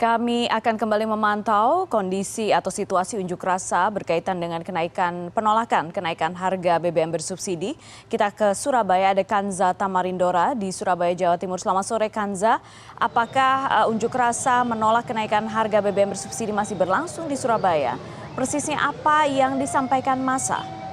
Kami akan kembali memantau kondisi atau situasi unjuk rasa berkaitan dengan penolakan kenaikan harga BBM bersubsidi. Kita ke Surabaya, ada Kanza Tamarindora di Surabaya, Jawa Timur. Selamat sore Kanza, apakah unjuk rasa menolak kenaikan harga BBM bersubsidi masih berlangsung di Surabaya? Persisnya apa yang disampaikan massa?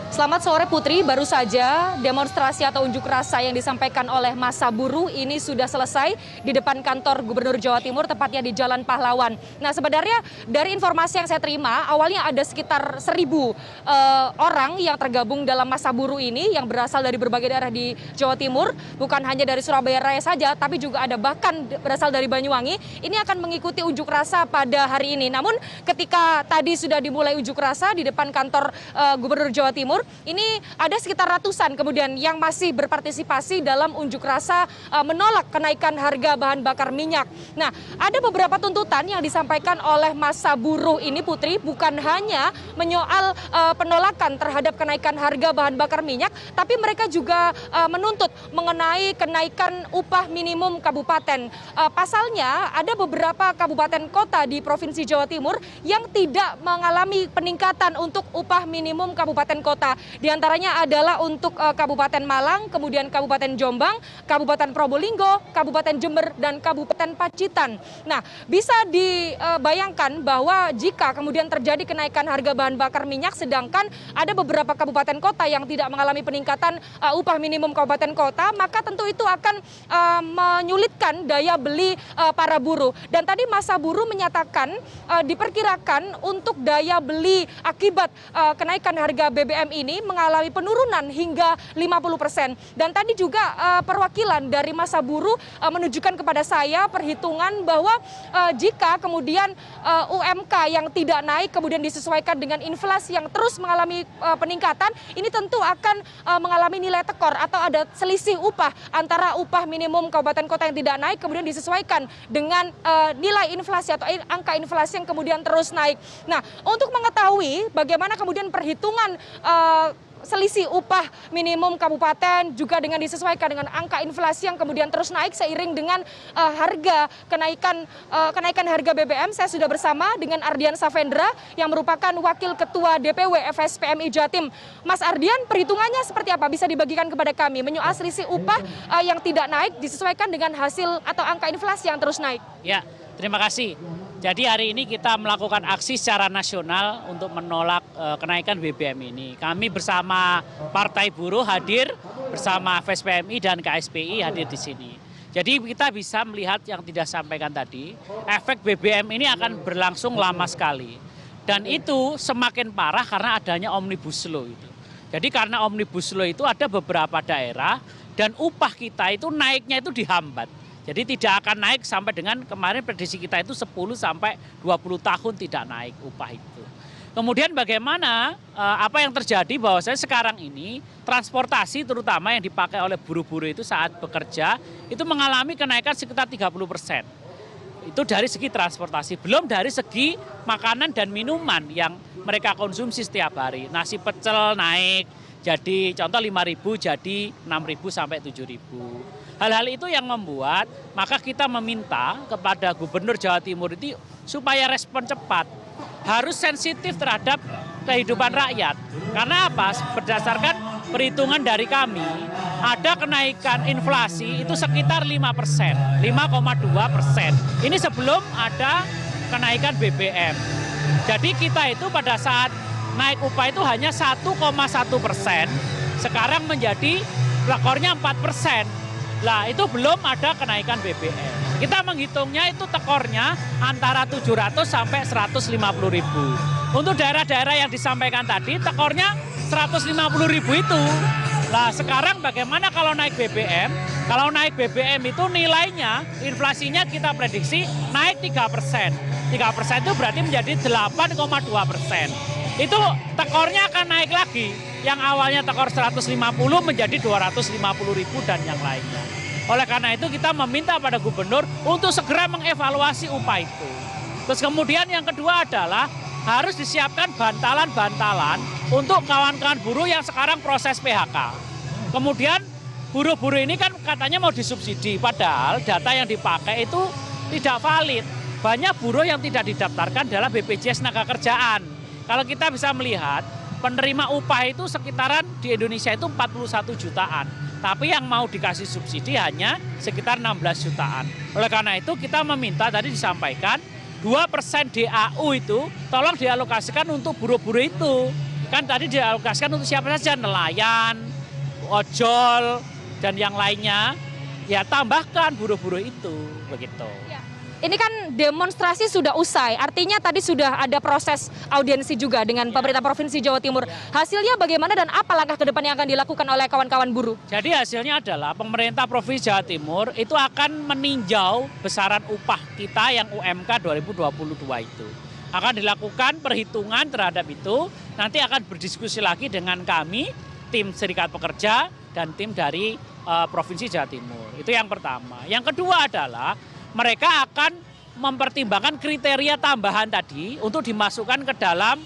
Selamat sore Putri, baru saja demonstrasi atau unjuk rasa yang disampaikan oleh massa buruh ini sudah selesai di depan kantor Gubernur Jawa Timur, tepatnya di Jalan Pahlawan. Nah sebenarnya dari informasi yang saya terima, awalnya ada sekitar 1.000 orang yang tergabung dalam massa buruh ini yang berasal dari berbagai daerah di Jawa Timur, bukan hanya dari Surabaya Raya saja, tapi juga ada bahkan berasal dari Banyuwangi. Ini akan mengikuti unjuk rasa pada hari ini. Namun ketika tadi sudah dimulai unjuk rasa di depan kantor Gubernur Jawa Timur, ini ada sekitar ratusan kemudian yang masih berpartisipasi dalam unjuk rasa menolak kenaikan harga bahan bakar minyak. Nah, ada beberapa tuntutan yang disampaikan oleh massa buruh ini Putri, bukan hanya menyoal penolakan terhadap kenaikan harga bahan bakar minyak, tapi mereka juga menuntut mengenai kenaikan upah minimum kabupaten. Pasalnya ada beberapa kabupaten kota di Provinsi Jawa Timur yang tidak mengalami peningkatan untuk upah minimum kabupaten kota. Di antaranya adalah untuk Kabupaten Malang, kemudian Kabupaten Jombang, Kabupaten Probolinggo, Kabupaten Jember, dan Kabupaten Pacitan. Nah, bisa dibayangkan bahwa jika kemudian terjadi kenaikan harga bahan bakar minyak, sedangkan ada beberapa kabupaten kota yang tidak mengalami peningkatan upah minimum kabupaten kota, maka tentu itu akan menyulitkan daya beli para buruh. Dan tadi massa buruh menyatakan diperkirakan untuk daya beli akibat kenaikan harga BBM ini mengalami penurunan hingga 50%. Dan tadi juga perwakilan dari massa buruh menunjukkan kepada saya perhitungan bahwa jika kemudian UMK yang tidak naik kemudian disesuaikan dengan inflasi yang terus mengalami peningkatan, ini tentu akan mengalami nilai tekor atau ada selisih upah antara upah minimum kabupaten kota yang tidak naik kemudian disesuaikan dengan nilai inflasi atau angka inflasi yang kemudian terus naik. Nah, untuk mengetahui bagaimana kemudian perhitungan selisih upah minimum kabupaten juga dengan disesuaikan dengan angka inflasi yang kemudian terus naik seiring dengan harga kenaikan harga BBM, saya sudah bersama dengan Ardian Savendra yang merupakan Wakil Ketua DPW FSPMI Jatim. Mas Ardian, perhitungannya seperti apa? Bisa dibagikan kepada kami menyoal selisih upah yang tidak naik disesuaikan dengan hasil atau angka inflasi yang terus naik. Ya, terima kasih. Jadi hari ini kita melakukan aksi secara nasional untuk menolak kenaikan BBM ini. Kami bersama Partai Buruh hadir, bersama FSPMI dan KSPI hadir di sini. Jadi kita bisa melihat yang tidak sampaikan tadi, efek BBM ini akan berlangsung lama sekali. Dan itu semakin parah karena adanya Omnibus Law itu. Jadi karena Omnibus Law itu ada beberapa daerah dan upah kita itu naiknya itu dihambat. Jadi tidak akan naik sampai dengan kemarin prediksi kita itu 10 sampai 20 tahun tidak naik upah itu. Kemudian bagaimana apa yang terjadi bahwa saya sekarang ini transportasi terutama yang dipakai oleh buruh-buruh itu saat bekerja itu mengalami kenaikan sekitar 30%. Itu dari segi transportasi, belum dari segi makanan dan minuman yang mereka konsumsi setiap hari. Nasi pecel naik, jadi contoh 5.000 jadi 6.000 sampai 7.000. Hal-hal itu yang membuat maka kita meminta kepada Gubernur Jawa Timur itu supaya respon cepat, harus sensitif terhadap kehidupan rakyat. Karena apa? Berdasarkan perhitungan dari kami, ada kenaikan inflasi itu sekitar 5%, 5,2%. Ini sebelum ada kenaikan BBM. Jadi kita itu pada saat naik upah itu hanya 1,1%, sekarang menjadi tekornya 4%. Lah itu belum ada kenaikan BBM. Kita menghitungnya itu tekornya antara 700 sampai 150.000. Untuk daerah-daerah yang disampaikan tadi tekornya 150.000 itu. Lah sekarang bagaimana kalau naik BBM? Kalau naik BBM itu nilainya, inflasinya kita prediksi naik 3%. 3% itu berarti menjadi 8,2%. Itu tekornya akan naik lagi. Yang awalnya tekor 150 menjadi 250.000 dan yang lainnya. Oleh karena itu kita meminta pada gubernur untuk segera mengevaluasi upah itu. Terus kemudian yang kedua adalah harus disiapkan bantalan-bantalan untuk kawan-kawan buruh yang sekarang proses PHK. Kemudian buruh-buruh ini kan katanya mau disubsidi, padahal data yang dipakai itu tidak valid. Banyak buruh yang tidak didaftarkan dalam BPJS Tenagakerjaan. Kalau kita bisa melihat, penerima upah itu sekitaran di Indonesia itu 41 jutaan. Tapi yang mau dikasih subsidi hanya sekitar 16 jutaan. Oleh karena itu kita meminta, tadi disampaikan, 2% DAU itu tolong dialokasikan untuk buruh-buruh itu. Kan tadi dialokasikan untuk siapa saja, nelayan, ojol, dan yang lainnya, ya tambahkan buruh-buruh itu, begitu. Ya. Ini kan demonstrasi sudah usai, artinya tadi sudah ada proses audiensi juga dengan pemerintah Provinsi Jawa Timur. Hasilnya bagaimana dan apa langkah ke depan yang akan dilakukan oleh kawan-kawan buruh? Jadi hasilnya adalah pemerintah Provinsi Jawa Timur itu akan meninjau besaran upah kita yang UMK 2022 itu. Akan dilakukan perhitungan terhadap itu, nanti akan berdiskusi lagi dengan kami, tim Serikat Pekerja, dan tim dari Provinsi Jawa Timur. Itu yang pertama. Yang kedua adalah mereka akan mempertimbangkan kriteria tambahan tadi untuk dimasukkan ke dalam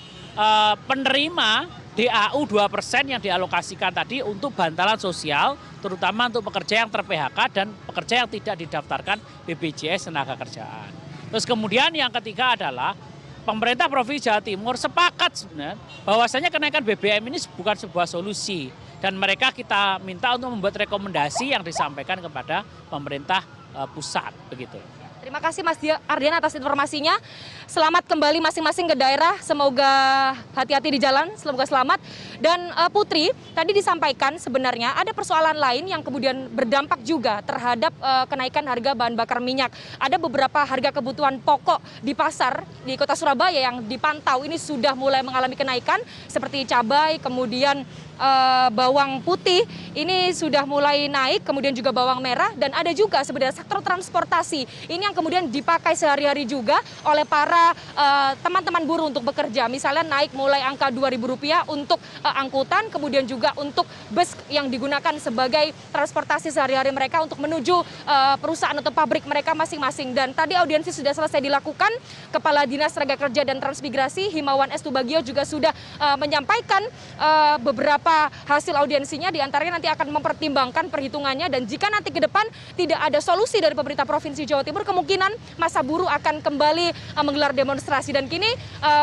penerima DAU 2% yang dialokasikan tadi untuk bantalan sosial, terutama untuk pekerja yang ter-PHK dan pekerja yang tidak didaftarkan BPJS Tenagakerjaan. Terus kemudian yang ketiga adalah pemerintah Provinsi Jawa Timur sepakat sebenarnya bahwasanya kenaikan BBM ini bukan sebuah solusi. Dan mereka kita minta untuk membuat rekomendasi yang disampaikan kepada pemerintah pusat, begitu. Terima kasih Mas Ardian atas informasinya. Selamat kembali masing-masing ke daerah. Semoga hati-hati di jalan, semoga selamat. Dan Putri, tadi disampaikan sebenarnya ada persoalan lain yang kemudian berdampak juga terhadap kenaikan harga bahan bakar minyak. Ada beberapa harga kebutuhan pokok di pasar di Kota Surabaya yang dipantau ini sudah mulai mengalami kenaikan seperti cabai, kemudian bawang putih ini sudah mulai naik, kemudian juga bawang merah, dan ada juga sebenarnya sektor transportasi ini yang kemudian dipakai sehari-hari juga oleh para teman-teman buruh untuk bekerja. Misalnya naik mulai angka Rp2.000 untuk angkutan, kemudian juga untuk bus yang digunakan sebagai transportasi sehari-hari mereka untuk menuju perusahaan atau pabrik mereka masing-masing. Dan tadi audiensi sudah selesai dilakukan, Kepala Dinas Tenaga Kerja dan Transmigrasi Himawan S. Tubagio juga sudah menyampaikan beberapa hasil audiensinya, diantaranya nanti akan mempertimbangkan perhitungannya, dan jika nanti ke depan tidak ada solusi dari pemerintah Provinsi Jawa Timur, kemungkinan masa buruh akan kembali menggelar demonstrasi. Dan kini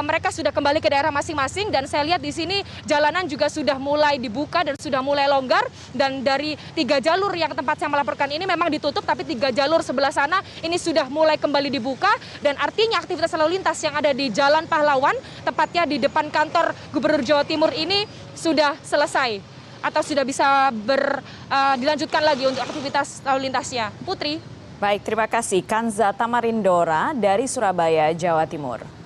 mereka sudah kembali ke daerah masing-masing, dan saya lihat di sini jalanan juga sudah mulai dibuka dan sudah mulai longgar, dan dari 3 jalur yang tempat saya melaporkan ini memang ditutup, tapi 3 jalur sebelah sana ini sudah mulai kembali dibuka, dan artinya aktivitas lalu lintas yang ada di Jalan Pahlawan, tepatnya di depan kantor Gubernur Jawa Timur ini sudah selesai atau sudah bisa dilanjutkan lagi untuk aktivitas lalu lintasnya. Putri. Baik, terima kasih Kanza Tamarindora dari Surabaya, Jawa Timur.